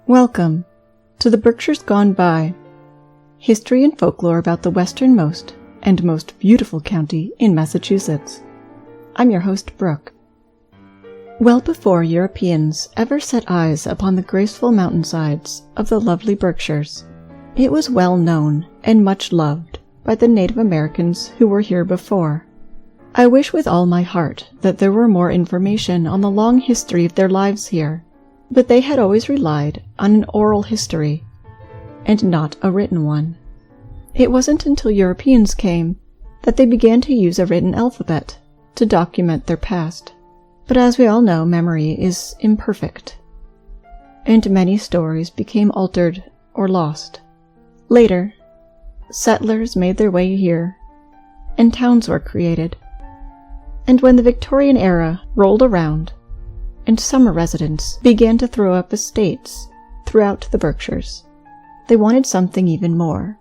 Welcome to the Berkshires Gone By, history and folklore about the westernmost and most beautiful county in Massachusetts. I'm your host, Brooke. Well before Europeans ever set eyes upon the graceful mountainsides of the lovely Berkshires, it was well known and much loved by the Native Americans who were here before. I wish with all my heart that there were more information on the long history of their lives here, but they had always relied on an oral history, and not a written one. It wasn't until Europeans came that they began to use a written alphabet to document their past. But as we all know, memory is imperfect, and many stories became altered or lost. Later, settlers made their way here, and towns were created. And when the Victorian era rolled around, and summer residents began to throw up estates throughout the Berkshires, they wanted something even more: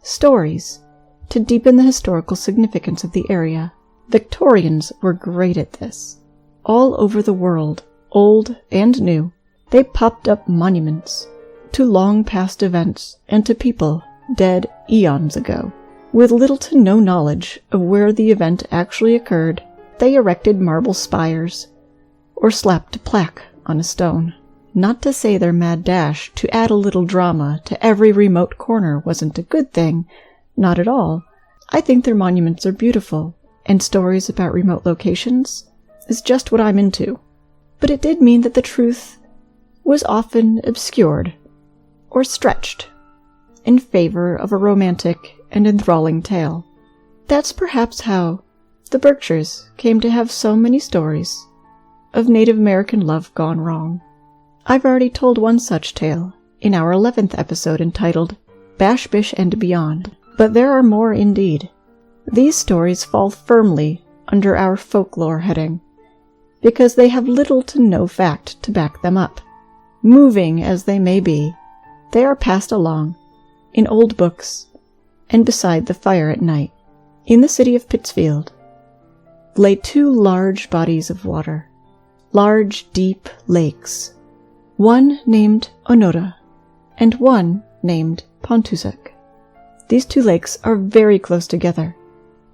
stories, to deepen the historical significance of the area. Victorians were great at this. All over the world, old and new, they popped up monuments to long past events and to people dead eons ago. With little to no knowledge of where the event actually occurred, they erected marble spires or slapped a plaque on a stone. Not to say their mad dash to add a little drama to every remote corner wasn't a good thing, not at all. I think their monuments are beautiful, and stories about remote locations is just what I'm into. But it did mean that the truth was often obscured or stretched in favor of a romantic and enthralling tale. That's perhaps how the Berkshires came to have so many stories of Native American love gone wrong. I've already told one such tale in our 11th episode entitled Bash Bish and Beyond, but there are more indeed. These stories fall firmly under our folklore heading, because they have little to no fact to back them up. Moving as they may be, they are passed along in old books and beside the fire at night. In the city of Pittsfield lay two large bodies of water, large deep lakes, one named Onoda and one named Pontusak. These two lakes are very close together,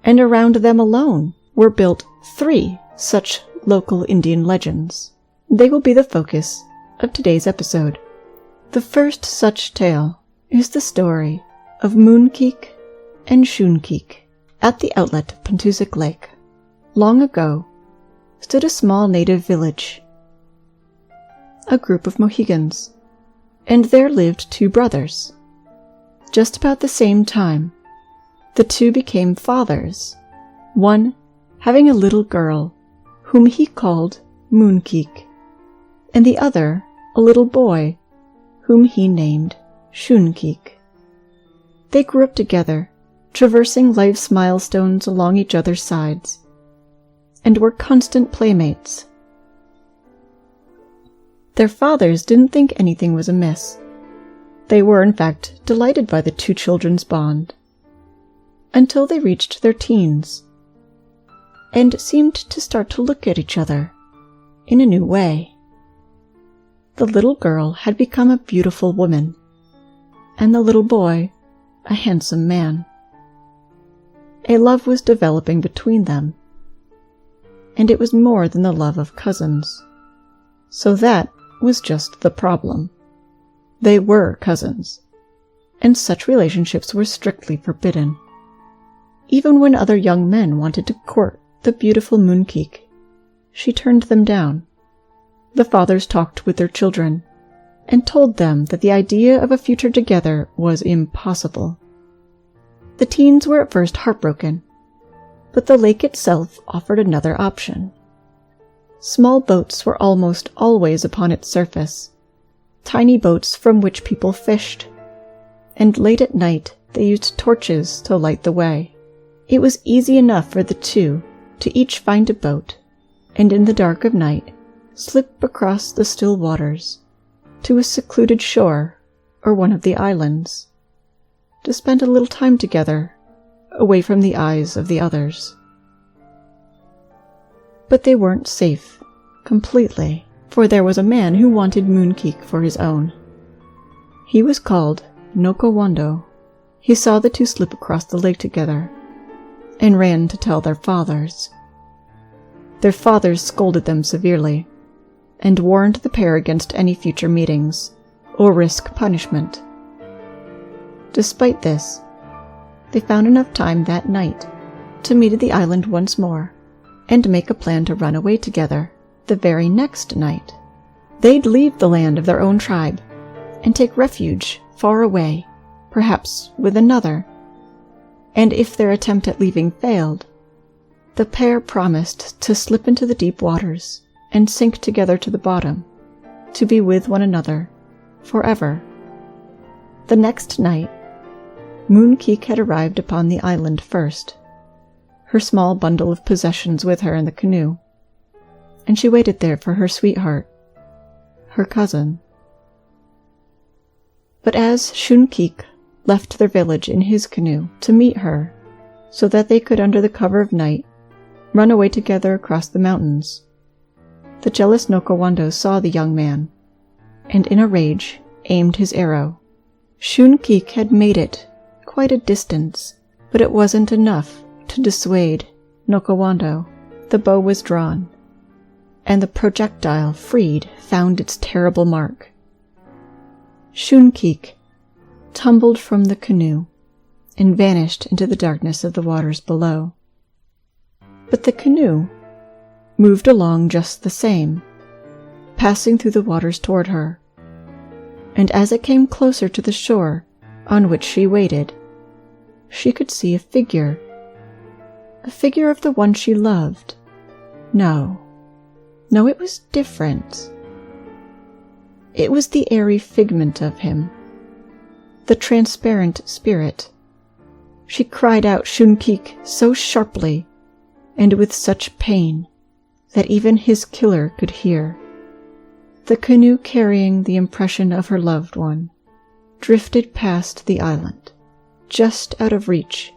and around them alone were built 3 such local Indian legends. They will be the focus of today's episode. The first such tale is the story of Moonkeek and Shoonkeek. At the outlet of Pontusak Lake, long ago, stood a small native village, a group of Mohegans, and there lived 2 brothers. Just about the same time, the 2 became fathers, one having a little girl whom he called Moonkeek, and the other a little boy whom he named Shoonkeek. They grew up together, traversing life's milestones along each other's sides, and were constant playmates. Their fathers didn't think anything was amiss. They were, in fact, delighted by the 2 children's bond, until they reached their teens, and seemed to start to look at each other in a new way. The little girl had become a beautiful woman, and the little boy a handsome man. A love was developing between them, and it was more than the love of cousins. So that was just the problem. They were cousins, and such relationships were strictly forbidden. Even when other young men wanted to court the beautiful Moonkeek, she turned them down. The fathers talked with their children, and told them that the idea of a future together was impossible. The teens were at first heartbroken, but the lake itself offered another option. Small boats were almost always upon its surface, tiny boats from which people fished, and late at night they used torches to light the way. It was easy enough for the 2 to each find a boat, and in the dark of night slip across the still waters to a secluded shore or one of the islands, to spend a little time together, away from the eyes of the others. But they weren't safe completely, for there was a man who wanted Moonkeek for his own. He was called Nokowando. He saw the two slip across the lake together and ran to tell their fathers. Their fathers scolded them severely and warned the pair against any future meetings or risk punishment. Despite this, they found enough time that night to meet at the island once more and make a plan to run away together the very next night. They'd leave the land of their own tribe and take refuge far away, perhaps with another. And if their attempt at leaving failed, the pair promised to slip into the deep waters and sink together to the bottom, to be with one another forever. The next night, Moonkeek had arrived upon the island first, her small bundle of possessions with her in the canoe, and she waited there for her sweetheart, her cousin. But as Shunkeek left their village in his canoe to meet her, so that they could, under the cover of night, run away together across the mountains, the jealous Nokowando saw the young man, and in a rage aimed his arrow. Shunkeek had made it quite a distance, but it wasn't enough to dissuade Nokowando. The bow was drawn, and the projectile, freed, found its terrible mark. Shunkeek tumbled from the canoe and vanished into the darkness of the waters below. But the canoe moved along just the same, passing through the waters toward her, and as it came closer to the shore on which she waited, she could see a figure of the one she loved. No, it was different. It was the airy figment of him, the transparent spirit. She cried out Shunkeek so sharply and with such pain that even his killer could hear. The canoe, carrying the impression of her loved one, drifted past the island, just out of reach,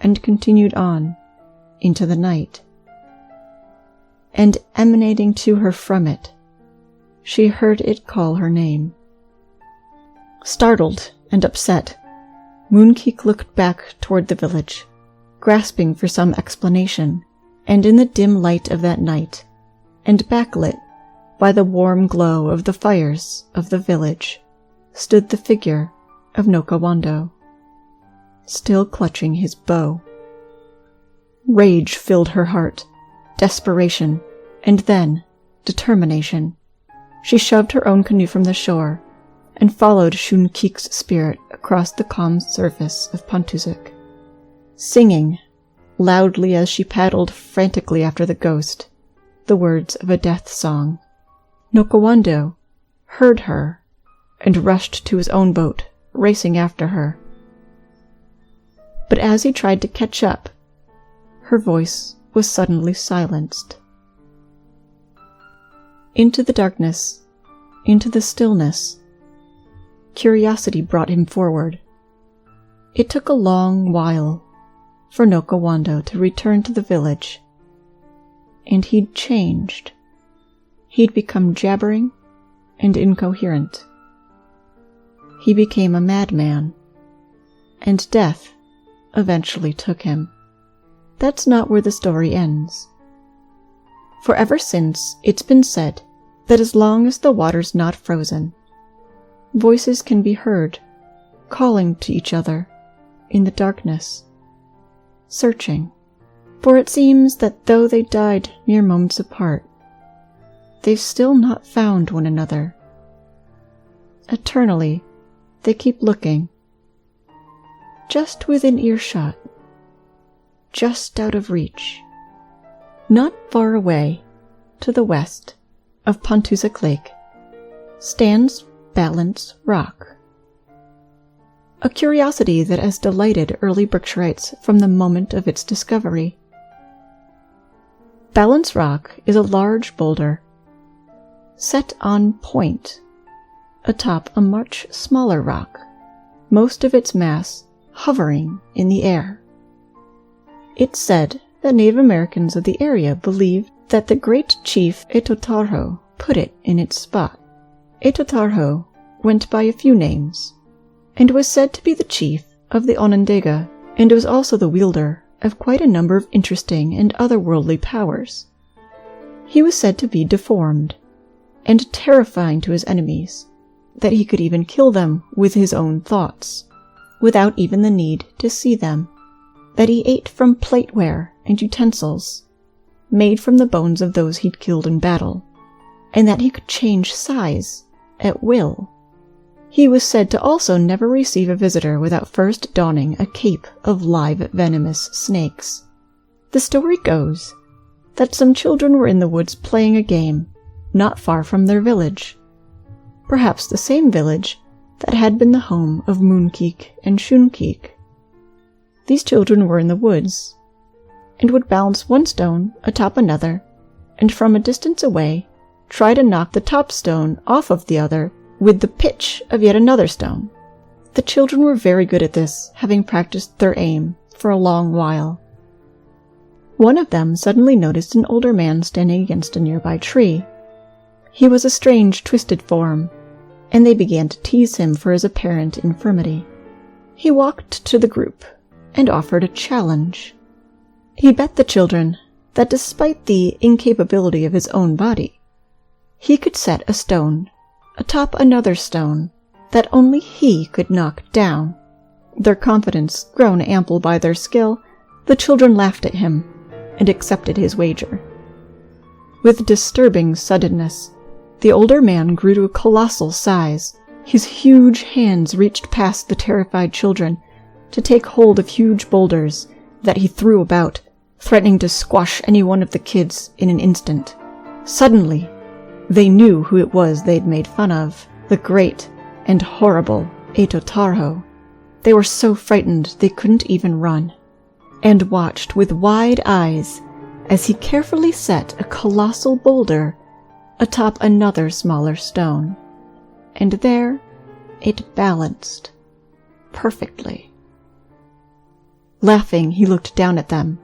and continued on into the night. And emanating to her from it, she heard it call her name. Startled and upset, Moonkeek looked back toward the village, grasping for some explanation, and in the dim light of that night, and backlit by the warm glow of the fires of the village, stood the figure of Nokowando, still clutching his bow. Rage filled her heart, desperation, and then determination. She shoved her own canoe from the shore and followed Shunkeek's spirit across the calm surface of Pontuzik, singing loudly as she paddled frantically after the ghost the words of a death song. Nokowando heard her and rushed to his own boat, racing after her. But as he tried to catch up, her voice was suddenly silenced. Into the darkness, into the stillness, curiosity brought him forward. It took a long while for Nokowando to return to the village, and he'd changed. He'd become jabbering and incoherent. He became a madman, and death eventually took him. That's not where the story ends. For ever since, it's been said that as long as the water's not frozen, voices can be heard, calling to each other in the darkness, searching. For it seems that though they died mere moments apart, they've still not found one another. Eternally, they keep looking, just within earshot, just out of reach. Not far away, to the west of Pontuzik Lake, stands Balance Rock, a curiosity that has delighted early Berkshirites from the moment of its discovery. Balance Rock is a large boulder, set on point atop a much smaller rock, most of its mass hovering in the air. It's said that Native Americans of the area believed that the great chief Etotarho put it in its spot. Etotarho went by a few names, and was said to be the chief of the Onondaga, and was also the wielder of quite a number of interesting and otherworldly powers. He was said to be deformed, and terrifying to his enemies, that he could even kill them with his own thoughts, without even the need to see them, that he ate from plateware and utensils, made from the bones of those he'd killed in battle, and that he could change size at will. He was said to also never receive a visitor without first donning a cape of live venomous snakes. The story goes that some children were in the woods playing a game not far from their village, perhaps the same village that had been the home of Moonkeek and Shoonkeek. These children were in the woods, and would balance one stone atop another, and from a distance away try to knock the top stone off of the other with the pitch of yet another stone. The children were very good at this, having practiced their aim for a long while. One of them suddenly noticed an older man standing against a nearby tree. He was a strange, twisted form, and they began to tease him for his apparent infirmity. He walked to the group and offered a challenge. He bet the children that despite the incapability of his own body, he could set a stone atop another stone that only he could knock down. Their confidence grown ample by their skill, the children laughed at him and accepted his wager. With disturbing suddenness, the older man grew to a colossal size. His huge hands reached past the terrified children to take hold of huge boulders that he threw about, threatening to squash any one of the kids in an instant. Suddenly, they knew who it was they'd made fun of, the great and horrible Etotarho. They were so frightened they couldn't even run, and watched with wide eyes as he carefully set a colossal boulder atop another smaller stone, and there it balanced perfectly. Laughing, he looked down at them,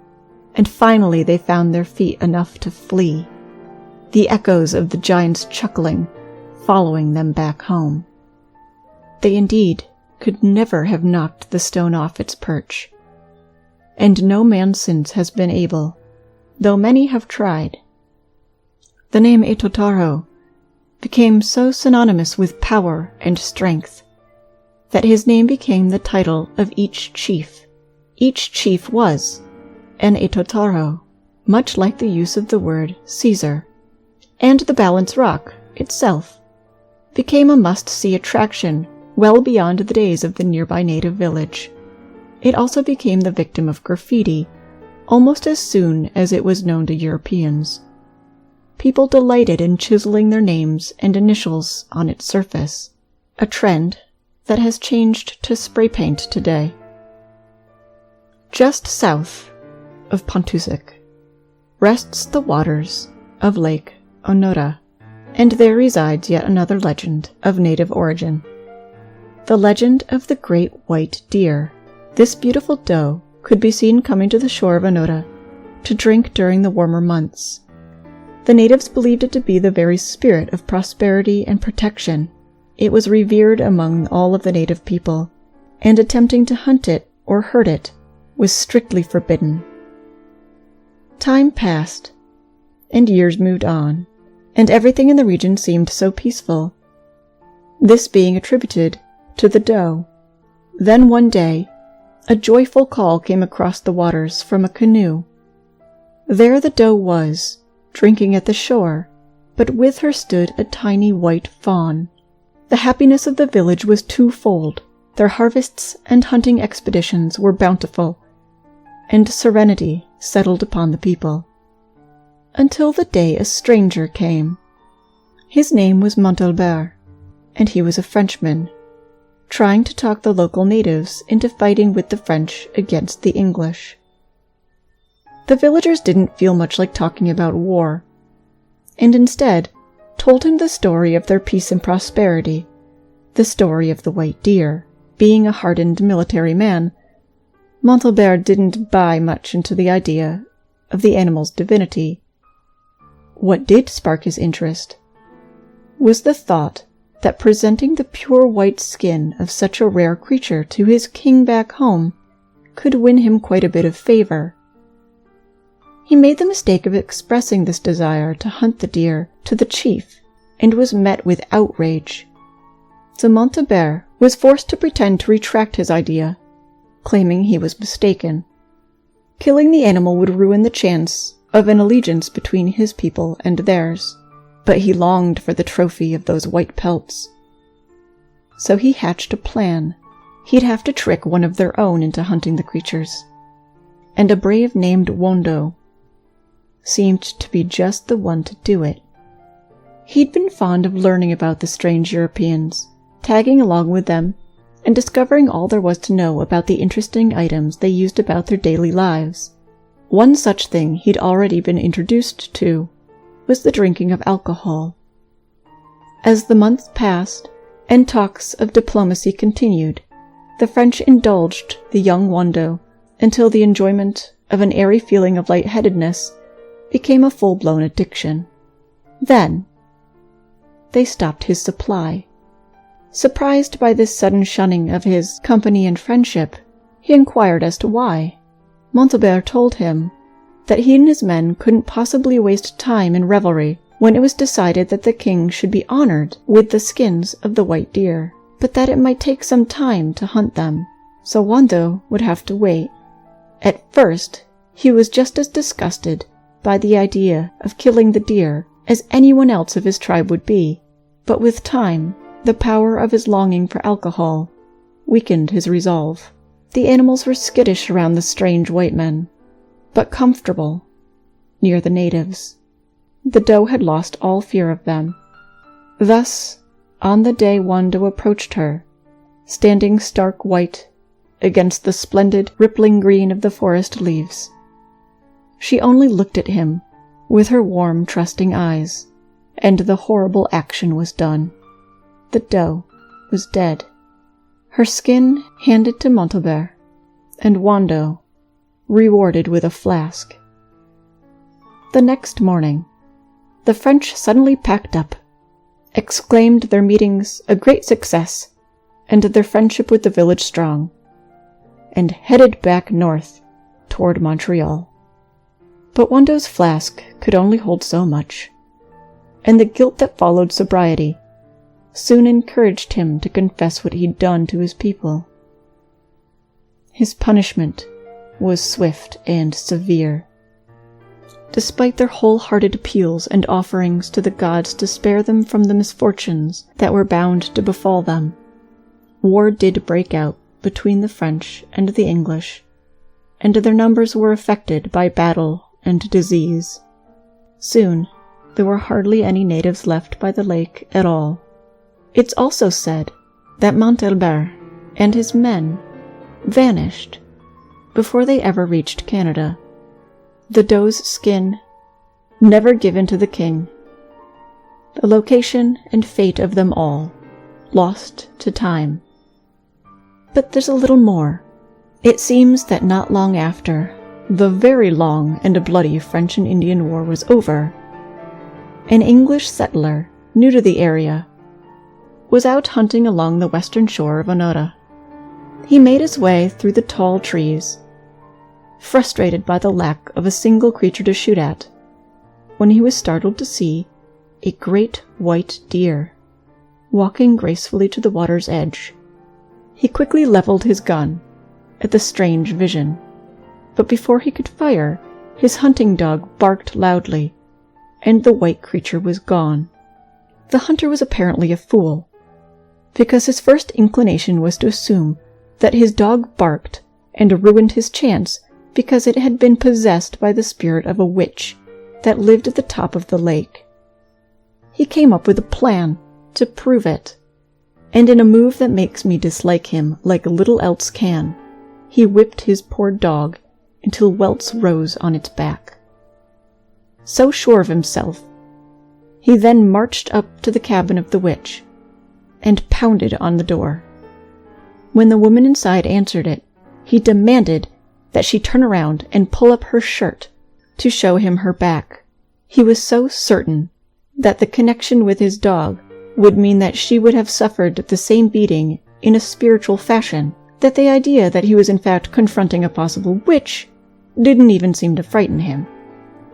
and finally they found their feet enough to flee, the echoes of the giant's chuckling following them back home. They indeed could never have knocked the stone off its perch, and no man since has been able, though many have tried. The name Etotarho became so synonymous with power and strength that his name became the title of each chief. Each chief was an Etotarho, much like the use of the word Caesar. And the Balance Rock itself became a must-see attraction well beyond the days of the nearby native village. It also became the victim of graffiti almost as soon as it was known to Europeans. People delighted in chiseling their names and initials on its surface, a trend that has changed to spray paint today. Just south of Pontusik rests the waters of Lake Onoda, and there resides yet another legend of native origin. The legend of the great white deer. This beautiful doe could be seen coming to the shore of Onoda to drink during the warmer months. The natives believed it to be the very spirit of prosperity and protection. It was revered among all of the native people, and attempting to hunt it or hurt it was strictly forbidden. Time passed, and years moved on, and everything in the region seemed so peaceful, this being attributed to the doe. Then one day, a joyful call came across the waters from a canoe. There the doe was, drinking at the shore, but with her stood a tiny white fawn. The happiness of the village was twofold. Their harvests and hunting expeditions were bountiful, and serenity settled upon the people. Until the day a stranger came. His name was Montalbert, and he was a Frenchman, trying to talk the local natives into fighting with the French against the English. The villagers didn't feel much like talking about war, and instead told him the story of their peace and prosperity, the story of the white deer. Being a hardened military man, Montalbert didn't buy much into the idea of the animal's divinity. What did spark his interest was the thought that presenting the pure white skin of such a rare creature to his king back home could win him quite a bit of favor. He made the mistake of expressing this desire to hunt the deer to the chief and was met with outrage. So Montalbert was forced to pretend to retract his idea, claiming he was mistaken. Killing the animal would ruin the chance of an allegiance between his people and theirs, but he longed for the trophy of those white pelts. So he hatched a plan. He'd have to trick one of their own into hunting the creatures, and a brave named Wando seemed to be just the one to do it. He'd been fond of learning about the strange Europeans, tagging along with them, and discovering all there was to know about the interesting items they used about their daily lives. One such thing he'd already been introduced to was the drinking of alcohol. As the months passed and talks of diplomacy continued, the French indulged the young Wando until the enjoyment of an airy feeling of lightheadedness became a full-blown addiction. Then they stopped his supply. Surprised by this sudden shunning of his company and friendship, he inquired as to why. Montalbert told him that he and his men couldn't possibly waste time in revelry when it was decided that the king should be honored with the skins of the white deer, but that it might take some time to hunt them, so Wando would have to wait. At first, he was just as disgusted by the idea of killing the deer as anyone else of his tribe would be, but with time, the power of his longing for alcohol weakened his resolve. The animals were skittish around the strange white men, but comfortable near the natives. The doe had lost all fear of them. Thus, on the day Wando approached her, standing stark white against the splendid rippling green of the forest leaves, she only looked at him with her warm, trusting eyes, and the horrible action was done. The doe was dead, her skin handed to Montalbert, and Wando rewarded with a flask. The next morning, the French suddenly packed up, exclaimed their meetings a great success, and their friendship with the village strong, and headed back north toward Montreal. But Wando's flask could only hold so much, and the guilt that followed sobriety soon encouraged him to confess what he'd done to his people. His punishment was swift and severe. Despite their wholehearted appeals and offerings to the gods to spare them from the misfortunes that were bound to befall them, war did break out between the French and the English, and their numbers were affected by battle and disease. Soon, there were hardly any natives left by the lake at all. It's also said that Montalbert and his men vanished before they ever reached Canada. The doe's skin never given to the king. The location and fate of them all lost to time. But there's a little more. It seems that not long after the very long and bloody French and Indian War was over, an English settler new to the area was out hunting along the western shore of Onota. He made his way through the tall trees, frustrated by the lack of a single creature to shoot at, when he was startled to see a great white deer walking gracefully to the water's edge. He quickly leveled his gun at the strange vision, but before he could fire, his hunting dog barked loudly, and the white creature was gone. The hunter was apparently a fool, because his first inclination was to assume that his dog barked and ruined his chance because it had been possessed by the spirit of a witch that lived at the top of the lake. He came up with a plan to prove it, and in a move that makes me dislike him like little else can, he whipped his poor dog until welts rose on its back. So sure of himself, he then marched up to the cabin of the witch and pounded on the door. When the woman inside answered it, he demanded that she turn around and pull up her shirt to show him her back. He was so certain that the connection with his dog would mean that she would have suffered the same beating in a spiritual fashion, that the idea that he was in fact confronting a possible witch didn't even seem to frighten him.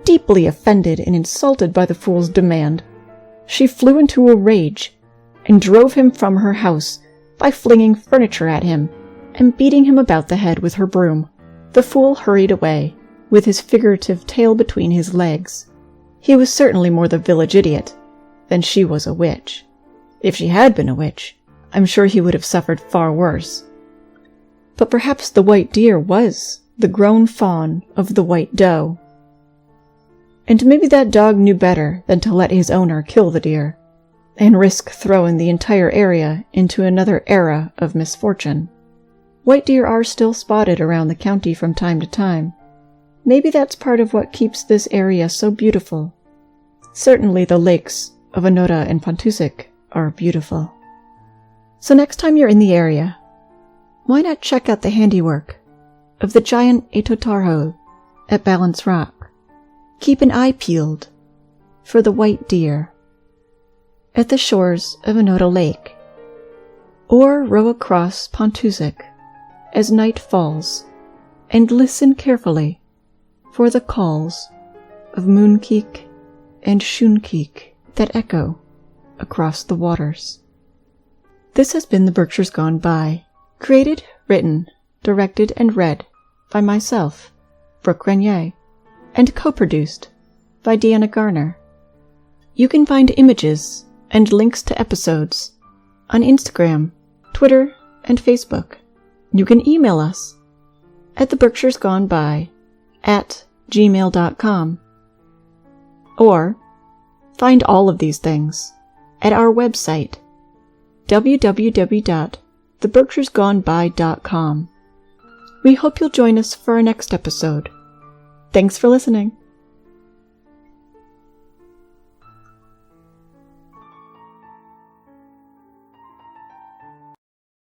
Deeply offended and insulted by the fool's demand, she flew into a rage and drove him from her house by flinging furniture at him and beating him about the head with her broom. The fool hurried away, with his figurative tail between his legs. He was certainly more the village idiot than she was a witch. If she had been a witch, I'm sure he would have suffered far worse. But perhaps the white deer was the grown fawn of the white doe. And maybe that dog knew better than to let his owner kill the deer, and risk throwing the entire area into another era of misfortune. White deer are still spotted around the county from time to time. Maybe that's part of what keeps this area so beautiful. Certainly the lakes of Onota and Pontusic are beautiful. So next time you're in the area, why not check out the handiwork of the giant Etotarho at Balance Rock? Keep an eye peeled for the white deer at the shores of Onota Lake, or row across Pontusic as night falls, and listen carefully for the calls of Moonkeek and Shoonkeek that echo across the waters. This has been The Berkshires Gone By, created, written, directed, and read by myself, Brooke Renier, and co-produced by Deanna Garner. You can find images and links to episodes on Instagram, Twitter, and Facebook. You can email us at theberkshiresgoneby@gmail.com, or find all of these things at our website, www.theberkshiresgoneby.com. We hope you'll join us for our next episode. Thanks for listening.